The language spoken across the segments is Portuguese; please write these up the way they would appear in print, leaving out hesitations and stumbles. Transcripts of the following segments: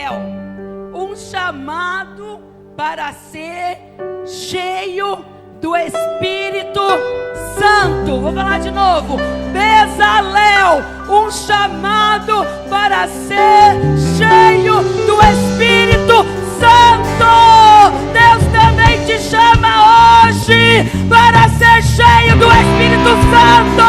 Bezalel, um chamado para ser cheio do Espírito Santo. Vou falar de novo. Bezalel, um chamado para ser cheio do Espírito Santo. Deus também te chama hoje para ser cheio do Espírito Santo.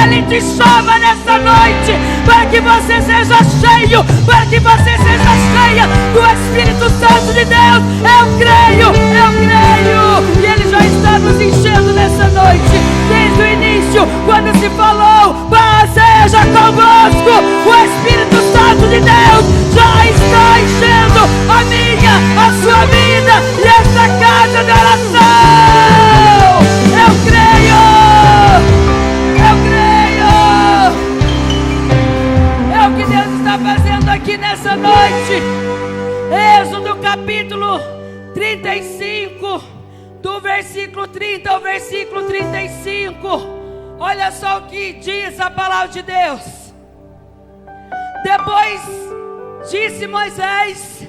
Ele te chama nessa noite para que você seja cheio, para que você seja cheia do Espírito Santo de Deus. Eu creio, e Ele já está nos enchendo nessa noite. Desde o início, quando se falou, paz seja convosco, o Espírito Santo de Deus já está enchendo a minha, a sua vida e esta casa de oração. Eu creio. É o que Deus está fazendo aqui nessa noite. Êxodo capítulo 35, do versículo 30 ao versículo 35. Olha só o que diz a palavra de Deus. Depois disse Moisés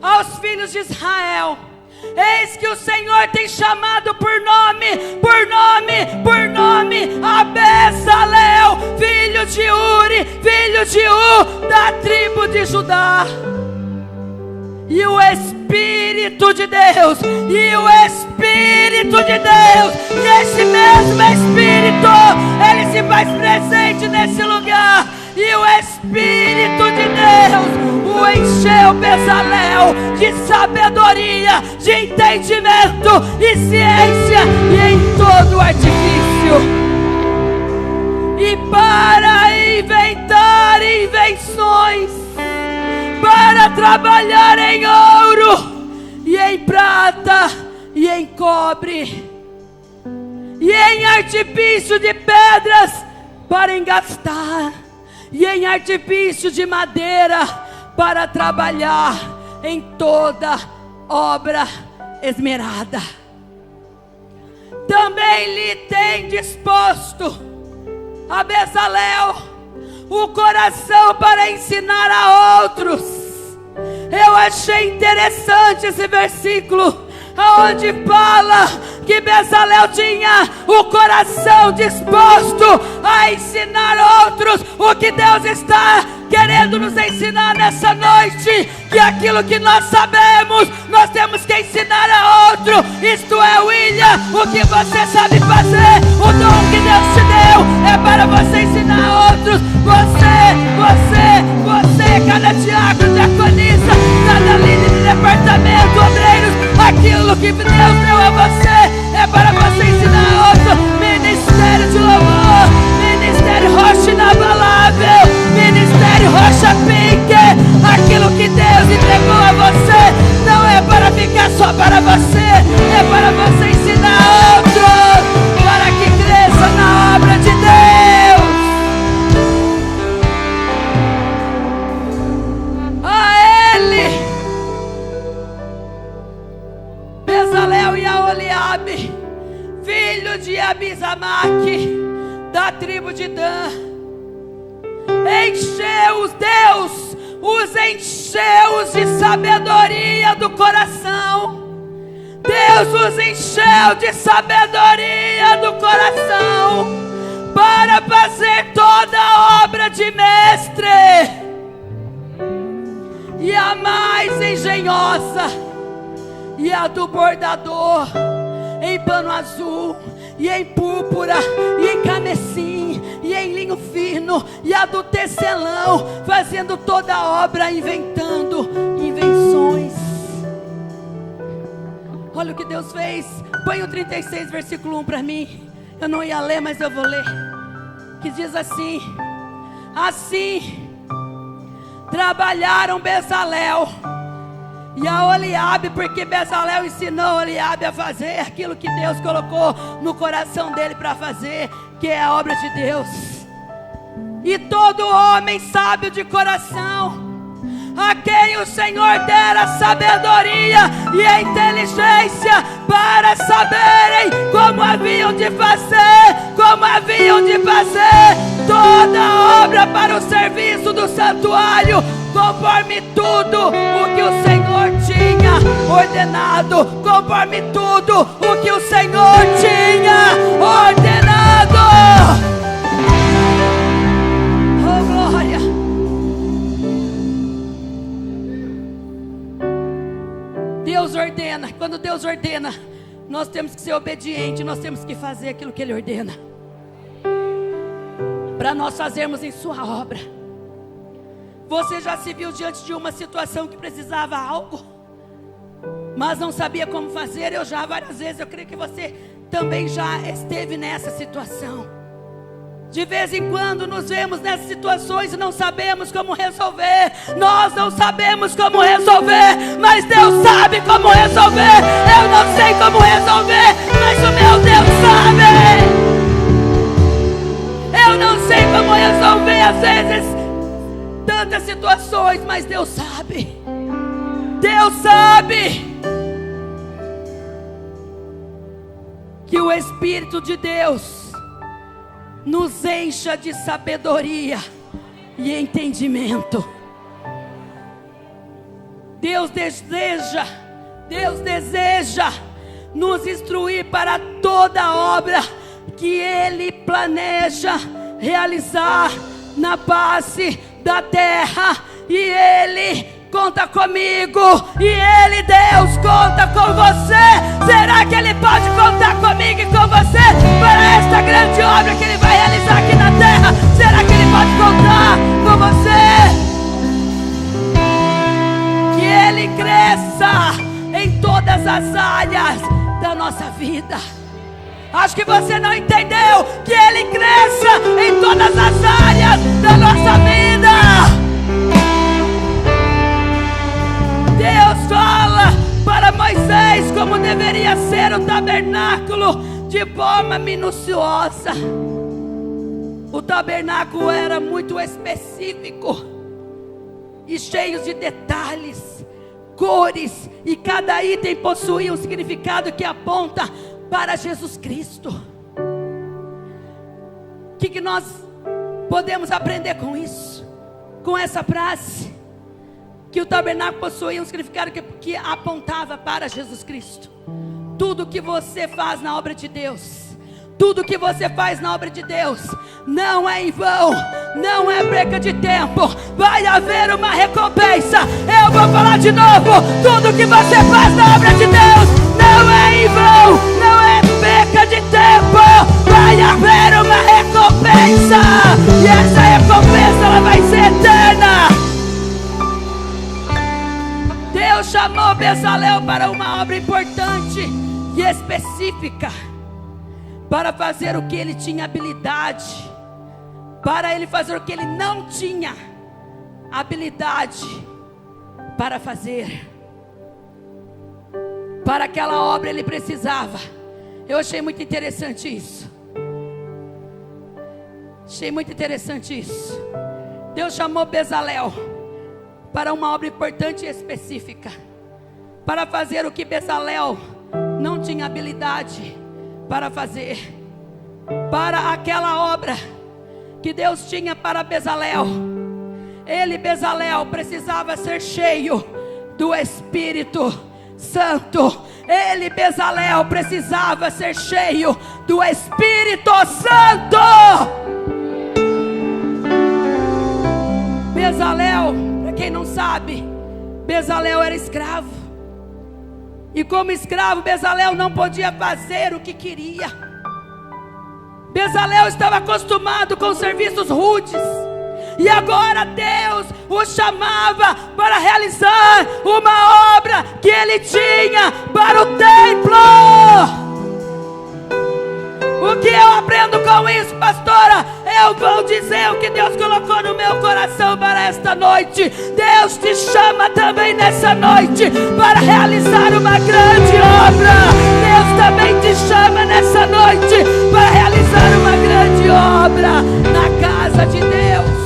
aos filhos de Israel: eis que o Senhor tem chamado por nome a Bezalel, filho de Uri, filho de da tribo de Judá. E o Espírito de Deus, e esse mesmo Espírito, ele se faz presente nesse lugar. E o Espírito de Deus o encheu Bezalel de sabedoria, de entendimento e ciência e em todo o artifício, e para inventar invenções, para trabalhar em ouro e em prata e em cobre e em artifício de pedras para engastar e em artifício de madeira para trabalhar em toda obra esmerada. Também lhe tem disposto a Bezalel o coração para ensinar a outros. Eu achei interessante esse versículo, aonde fala que Bezalel tinha o coração disposto a ensinar outros. O que Deus está querendo nos ensinar nessa noite, que aquilo que nós sabemos, nós temos que ensinar a outro. Isto é, William, o que você sabe fazer, o dom que Deus te deu é para você ensinar a outros. Você, cada diácono, diaconisa, cada líder de departamento, obreiros, aquilo que Deus deu a você é para você ensinar a outro. Ministério de louvor, ministério rocha inabalável, ministério rocha pique. Aquilo que Deus entregou a você não é para ficar só para você, é para você ensinar a outros, para que cresça na obra de Deus. A ele, Bezalel e Aholiabe, filho de Abisamaque, da tribo de Dan, os encheu de sabedoria do coração. Deus os encheu de sabedoria do coração para fazer toda a obra de mestre, e a mais engenhosa, e a do bordador, em pano azul, e em púrpura, e em carmesim, e em linho fino, e a do tecelão, fazendo toda a obra, inventando invenções. Olha o que Deus fez. Põe o 36 versículo 1 para mim. Eu não ia ler, mas eu vou ler. Que diz assim: assim trabalharam Bezalel e Aholiabe, porque Bezalel ensinou Aholiabe a fazer aquilo que Deus colocou no coração dele para fazer, que é a obra de Deus. E todo homem sábio de coração, a quem o Senhor dera sabedoria e a inteligência para saberem como haviam de fazer toda obra para o serviço do santuário, conforme tudo o que o Senhor tinha ordenado, conforme tudo o que o Senhor tinha ordenado. Oh, glória! Deus ordena. Quando Deus ordena, nós temos que ser obedientes, nós temos que fazer aquilo que Ele ordena, para nós fazermos em sua obra. Você já se viu diante de uma situação que precisava algo, mas não sabia como fazer? Eu já várias vezes, eu creio que você também já esteve nessa situação. De vez em quando nos vemos nessas situações e não sabemos como resolver. Nós não sabemos como resolver, mas Deus sabe como resolver. Eu não sei como resolver, mas o meu Deus sabe. Eu não sei como resolver às vezes tantas situações, mas Deus sabe. Deus sabe. Que o Espírito de Deus nos encha de sabedoria e entendimento. Deus deseja nos instruir para toda obra que Ele planeja realizar na face da terra. E Ele conta comigo, e Ele, Deus, conta com você. Será que Ele pode contar comigo e com você para esta grande obra que Ele vai realizar aqui na terra? Será que Ele pode contar com você? Que Ele cresça em todas as áreas da nossa vida. Acho que você não entendeu. Que Ele cresça em todas as áreas da nossa vida. Deus fala para Moisés como deveria ser o tabernáculo de forma minuciosa. O tabernáculo era muito específico e cheio de detalhes, cores, e cada item possuía um significado que aponta para Jesus Cristo. O que nós podemos aprender com isso? Com essa frase? Que o tabernáculo possuía um significado que apontava para Jesus Cristo. Tudo que você faz na obra de Deus, tudo que você faz na obra de Deus, não é em vão, não é perca de tempo. Vai haver uma recompensa. Eu vou falar de novo. Tudo que você faz na obra de Deus não é em vão, não é perca de tempo. Vai haver uma recompensa, e essa recompensa ela vai ser eterna. Deus chamou Bezalel para uma obra importante e específica, para fazer o que ele tinha habilidade, para ele fazer o que ele não tinha habilidade para fazer. Para aquela obra ele precisava. Eu achei muito interessante isso. Achei muito interessante isso. Deus chamou Bezalel para uma obra importante e específica, para fazer o que Bezalel não tinha habilidade para fazer. Para aquela obra que Deus tinha para Bezalel, Bezalel precisava ser cheio do Espírito Santo. Bezalel precisava ser cheio do Espírito Santo. Bezalel, para quem não sabe, Bezalel era escravo. E como escravo, Bezalel não podia fazer o que queria. Bezalel estava acostumado com serviços rudes, e agora Deus o chamava para realizar uma obra que ele tinha para o templo. O que eu aprendo com isso, pastora? Eu vou dizer o que Deus colocou no meu coração para esta noite. Deus te chama também nessa noite para realizar uma grande obra. Deus também te chama nessa noite para realizar uma grande obra na casa de Deus.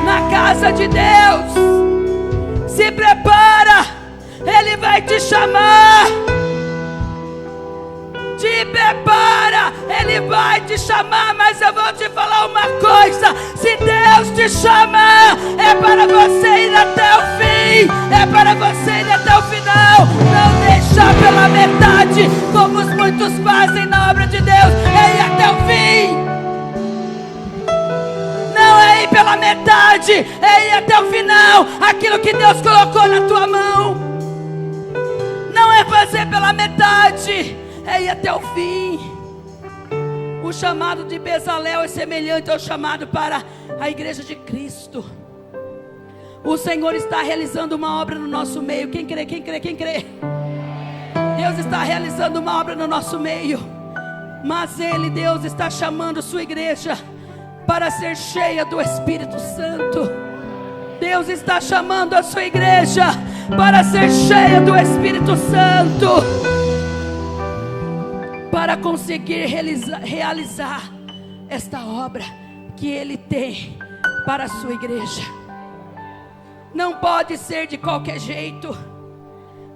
Na casa de Deus. Se prepara, Ele vai te chamar. Te prepara, Ele vai te chamar, mas eu vou te falar uma coisa: se Deus te chamar, é para você ir até o fim, é para você ir até o final. Não deixar pela metade, como os muitos fazem na obra de Deus, é ir até o fim. Não é ir pela metade, é ir até o final. Aquilo que Deus colocou na tua mão, não é fazer pela metade, é ir até o fim. O chamado de Bezalel é semelhante ao chamado para a igreja de Cristo. O Senhor está realizando uma obra no nosso meio. Quem crê, quem crê, quem crê? Deus está realizando uma obra no nosso meio. Mas Deus está chamando sua igreja para ser cheia do Espírito Santo. Deus está chamando a sua igreja para ser cheia do Espírito Santo, para conseguir realizar esta obra que Ele tem para a sua igreja. Não pode ser de qualquer jeito.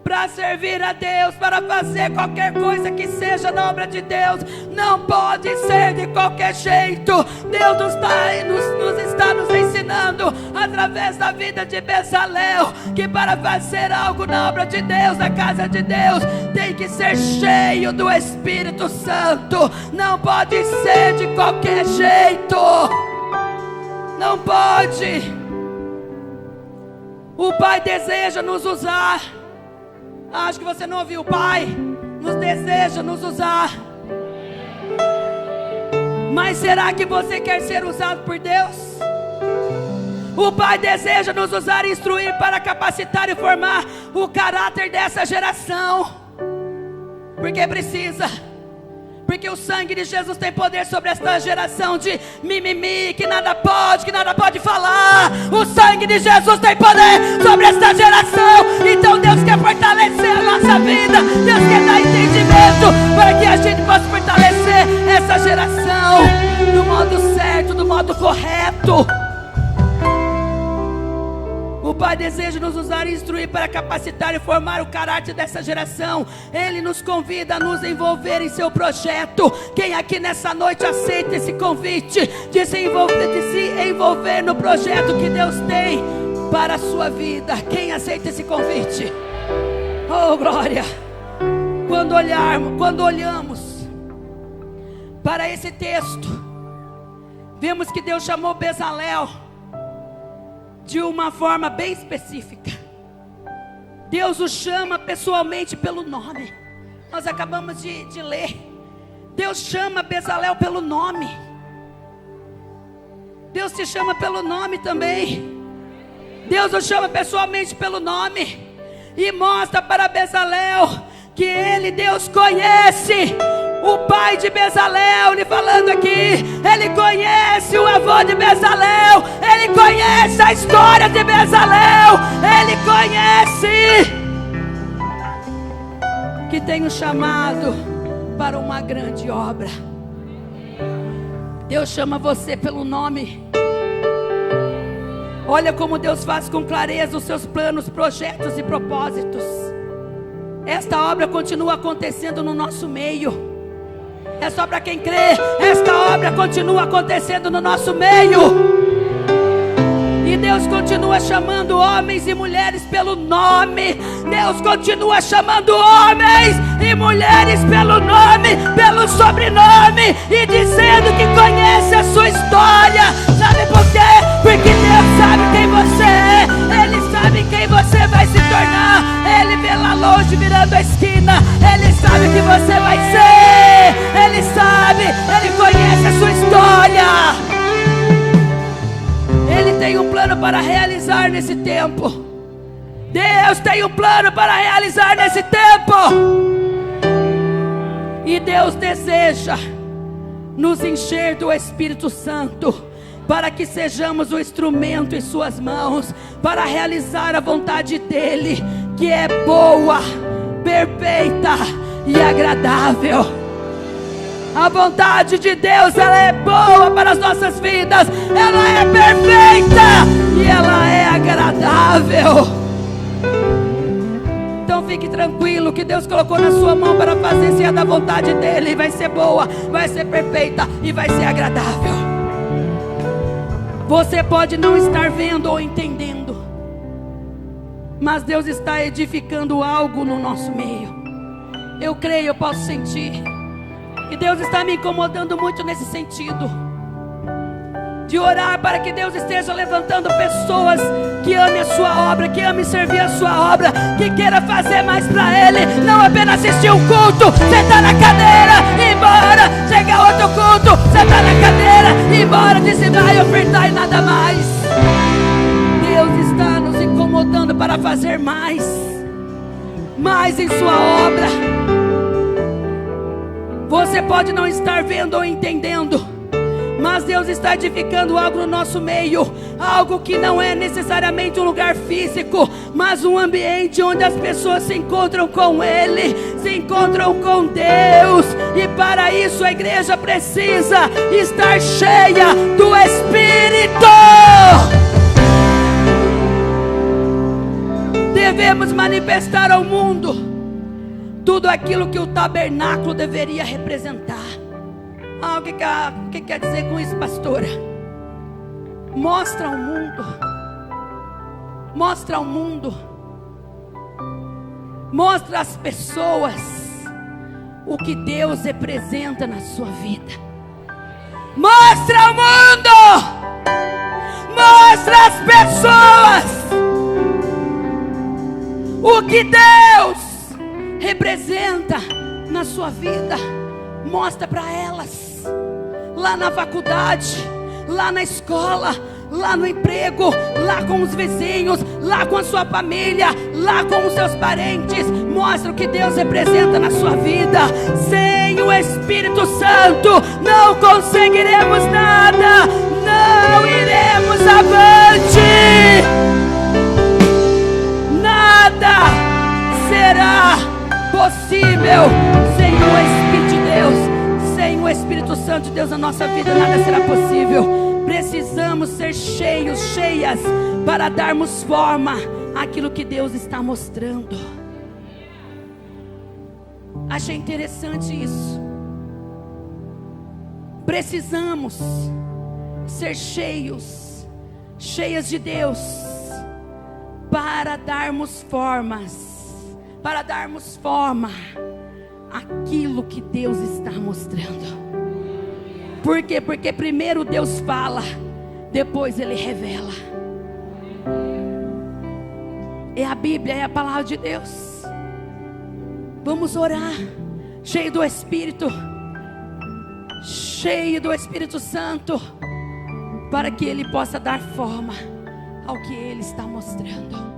Para servir a Deus, para fazer qualquer coisa que seja na obra de Deus, não pode ser de qualquer jeito. Deus nos está nos ensinando através da vida de Bezalel que para fazer algo na obra de Deus, na casa de Deus, tem que ser cheio do Espírito Santo. Não pode ser de qualquer jeito. Não pode. O Pai deseja nos usar. Acho que você não ouviu. O Pai nos deseja nos usar. Mas será que você quer ser usado por Deus? O Pai deseja nos usar e instruir para capacitar e formar o caráter dessa geração. Porque precisa. Porque o sangue de Jesus tem poder sobre esta geração de mimimi, que nada pode falar. O sangue de Jesus tem poder sobre esta geração. Então Deus quer fortalecer a nossa vida. Deus quer dar entendimento para que a gente possa fortalecer essa geração do modo certo, do modo correto. O Pai deseja nos usar e instruir para capacitar e formar o caráter dessa geração. Ele nos convida a nos envolver em seu projeto. Quem aqui nessa noite aceita esse convite de se envolver no projeto que Deus tem para a sua vida? Quem aceita esse convite? Oh, glória! Quando olhamos para esse texto, vemos que Deus chamou Bezalel de uma forma bem específica. Deus o chama pessoalmente pelo nome. Nós acabamos de ler. Deus chama Bezalel pelo nome. Deus te chama pelo nome também. Deus o chama pessoalmente pelo nome. E mostra para Bezalel que ele, Deus, conhece o pai de Bezalel, lhe falando aqui. Ele conhece o avô de Bezalel. Ele conhece a história de Bezalel. Ele conhece que tem um chamado para uma grande obra. Deus chama você pelo nome. Olha como Deus faz com clareza os seus planos, projetos e propósitos. Esta obra continua acontecendo no nosso meio. É só para quem crê. Esta obra continua acontecendo no nosso meio. E Deus continua chamando homens e mulheres pelo nome. Deus continua chamando homens e mulheres pelo nome, pelo sobrenome, e dizendo que conhece a sua história. Sabe por quê? Porque Deus sabe quem você é. Ele sabe quem você vai se tornar. Ele vê lá longe virando a esquina. Ele sabe o que você vai ser. Ele sabe, Ele conhece a sua história. Ele tem um plano para realizar nesse tempo. Deus tem um plano para realizar nesse tempo. E Deus deseja nos encher do Espírito Santo, para que sejamos o instrumento em suas mãos, para realizar a vontade dEle, que é boa, perfeita e agradável. A vontade de Deus, ela é boa para as nossas vidas. Ela é perfeita e ela é agradável. Então fique tranquilo, que Deus colocou na sua mão para fazer, se é da vontade dEle, vai ser boa, vai ser perfeita e vai ser agradável. Você pode não estar vendo ou entendendo, mas Deus está edificando algo no nosso meio. Eu creio, eu posso sentir, e Deus está me incomodando muito nesse sentido, de orar para que Deus esteja levantando pessoas que amem a sua obra, que amem servir a sua obra, que queira fazer mais para Ele, não apenas assistir um culto, sentar na cadeira e ir embora, chega outro culto, sentar na cadeira e ir embora, dizimar e ofertar e nada mais. Deus está nos incomodando para fazer mais em sua obra. Você pode não estar vendo ou entendendo, mas Deus está edificando algo no nosso meio, algo que não é necessariamente um lugar físico, mas um ambiente onde as pessoas se encontram com Ele, se encontram com Deus. E para isso a igreja precisa estar cheia do Espírito. Devemos manifestar ao mundo tudo aquilo que o tabernáculo deveria representar. O que quer dizer com isso, pastora? Mostra ao mundo, mostra às pessoas o que Deus representa na sua vida. Mostra ao mundo, mostra às pessoas o que Deus representa na sua vida. Mostra para elas, lá na faculdade, lá na escola, lá no emprego, lá com os vizinhos, lá com a sua família, lá com os seus parentes. Mostra o que Deus representa na sua vida. Sem o Espírito Santo não conseguiremos nada, não iremos avante. Nada será possível sem o Espírito de Deus. Sem o Espírito Santo de Deus na nossa vida, nada será possível. Precisamos ser cheios, cheias, para darmos forma àquilo que Deus está mostrando. Achei interessante isso. Precisamos ser cheios, cheias de Deus, para darmos forma àquilo que Deus está mostrando. Por quê? Porque primeiro Deus fala, depois Ele revela. É a Bíblia, é a palavra de Deus. Vamos orar, cheio do Espírito, cheio do Espírito Santo, para que Ele possa dar forma ao que Ele está mostrando.